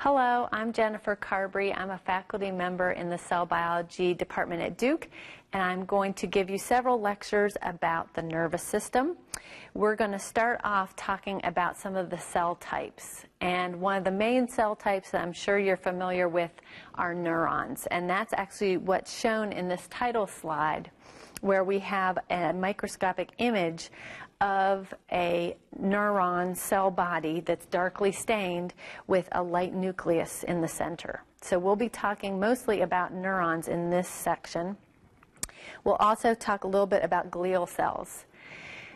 Hello, I'm Jennifer Carberry. I'm a faculty member in the cell biology department at Duke, and I'm going to give you several lectures about the nervous system. We're going to start off talking about some of the cell types, and one of the main cell types that I'm sure you're familiar with are neurons, and that's actually what's shown in this title slide, where we have a microscopic image of a neuron cell body that's darkly stained with a light nucleus in the center. So we'll be talking mostly about neurons in this section. We'll also talk a little bit about glial cells.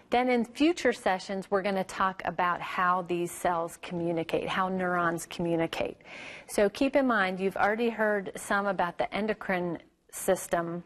Then in future sessions, we're going to talk about how these cells communicate, how neurons communicate. So keep in mind, you've already heard some about the endocrine system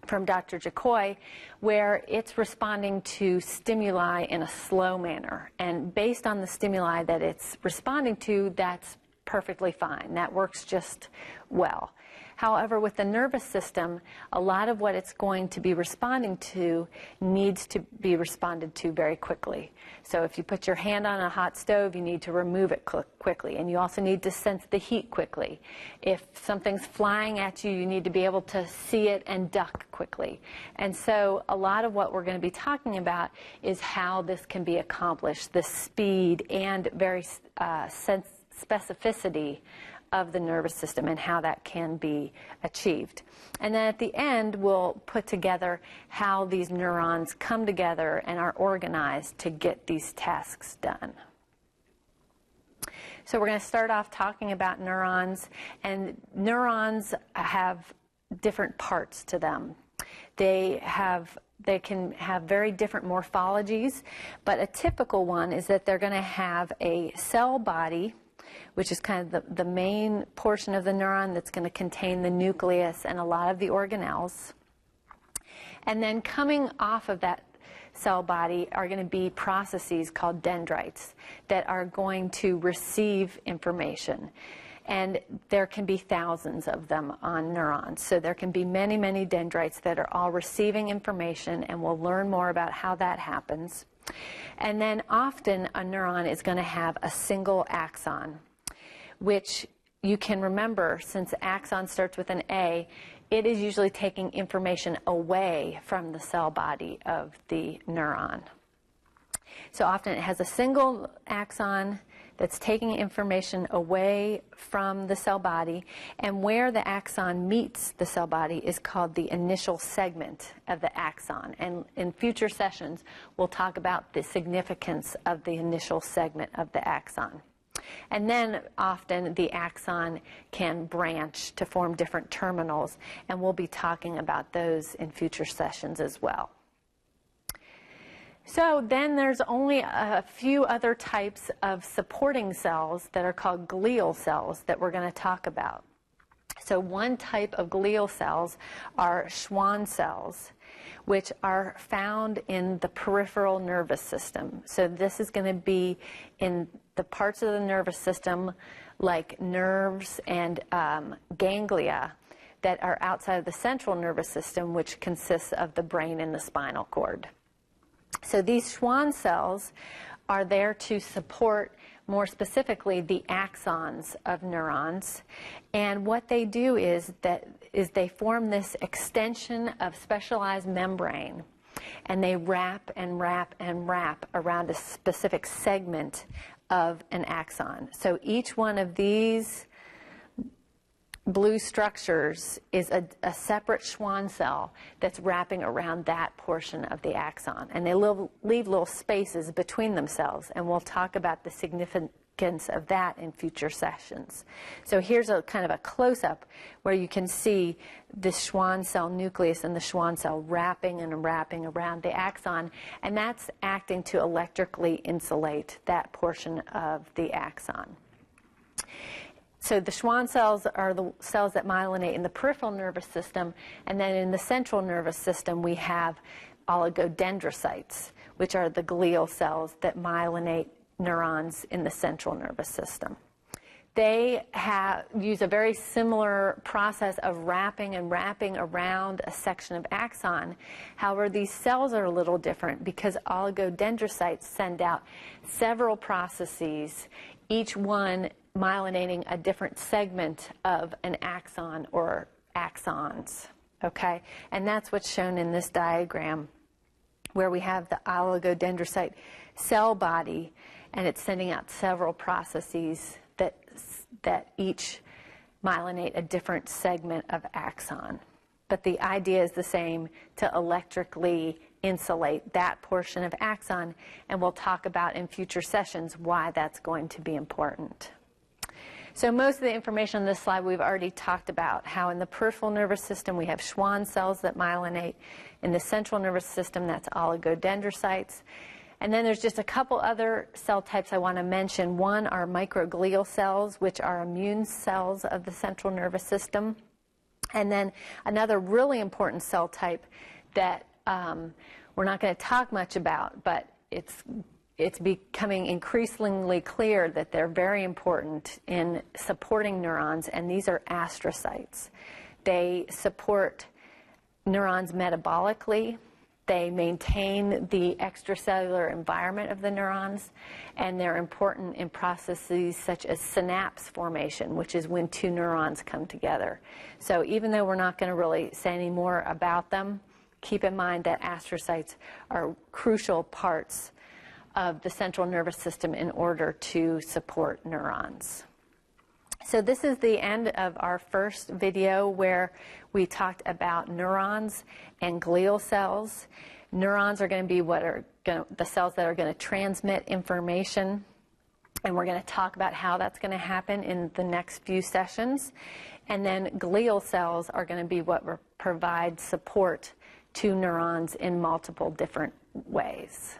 from Dr. Jacoy, where it's responding to stimuli in a slow manner. And based on the stimuli that it's responding to, that's perfectly fine. That works just well. However, with the nervous system, a lot of what it's going to be responding to needs to be responded to very quickly. So if you put your hand on a hot stove, you need to remove it quickly, and you also need to sense the heat quickly. If something's flying at you, you need to be able to see it and duck quickly. And so a lot of what we're going to be talking about is how this can be accomplished, the speed and very specificity of the nervous system and how that can be achieved. And then at the end, we'll put together how these neurons come together and are organized to get these tasks done. So we're going to start off talking about neurons, and neurons have different parts to them. They can have very different morphologies, but a typical one is that they're going to have a cell body, which is kind of the main portion of the neuron that's going to contain the nucleus and a lot of the organelles. And then coming off of that cell body are going to be processes called dendrites that are going to receive information. And there can be thousands of them on neurons. So there can be many, many dendrites that are all receiving information, and we'll learn more about how that happens. And then often a neuron is going to have a single axon, which you can remember, since axon starts with an A, it is usually taking information away from the cell body of the neuron. So often it has a single axon that's taking information away from the cell body, and where the axon meets the cell body is called the initial segment of the axon. And in future sessions, we'll talk about the significance of the initial segment of the axon. And then often the axon can branch to form different terminals, and we'll be talking about those in future sessions as well. So then there's only a few other types of supporting cells that are called glial cells that we're going to talk about. So one type of glial cells are Schwann cells, which are found in the peripheral nervous system. So this is going to be in the parts of the nervous system like nerves and ganglia that are outside of the central nervous system, which consists of the brain and the spinal cord. So these Schwann cells are there to support, more specifically, the axons of neurons. And what they do is they form this extension of specialized membrane, and they wrap and wrap and wrap around a specific segment of an axon. So each one of these blue structures is a separate Schwann cell that's wrapping around that portion of the axon. And they leave little spaces between themselves, and we'll talk about the significance of that in future sessions. So here's a kind of a close-up where you can see the Schwann cell nucleus and the Schwann cell wrapping and wrapping around the axon, and that's acting to electrically insulate that portion of the axon. So the Schwann cells are the cells that myelinate in the peripheral nervous system, and then in the central nervous system we have oligodendrocytes, which are the glial cells that myelinate neurons in the central nervous system. They use a very similar process of wrapping and wrapping around a section of axon. However, these cells are a little different because oligodendrocytes send out several processes, each one myelinating a different segment of an axon or axons, okay? And that's what's shown in this diagram, where we have the oligodendrocyte cell body, and it's sending out several processes that each myelinate a different segment of axon. But the idea is the same, to electrically insulate that portion of axon, and we'll talk about in future sessions why that's going to be important. So most of the information on this slide we've already talked about, how in the peripheral nervous system we have Schwann cells that myelinate. In the central nervous system, that's oligodendrocytes. And then there's just a couple other cell types I want to mention. One are microglial cells, which are immune cells of the central nervous system. And then another really important cell type that we're not going to talk much about, but it's becoming increasingly clear that they're very important in supporting neurons, and these are astrocytes. They support neurons metabolically. They maintain the extracellular environment of the neurons, and they're important in processes such as synapse formation, which is when two neurons come together. So even though we're not going to really say any more about them, keep in mind that astrocytes are crucial parts of the central nervous system in order to support neurons. So this is the end of our first video where we talked about neurons and glial cells. Neurons are going to be the cells that are going to transmit information, and we're going to talk about how that's going to happen in the next few sessions. And then glial cells are going to be what provide support to neurons in multiple different ways.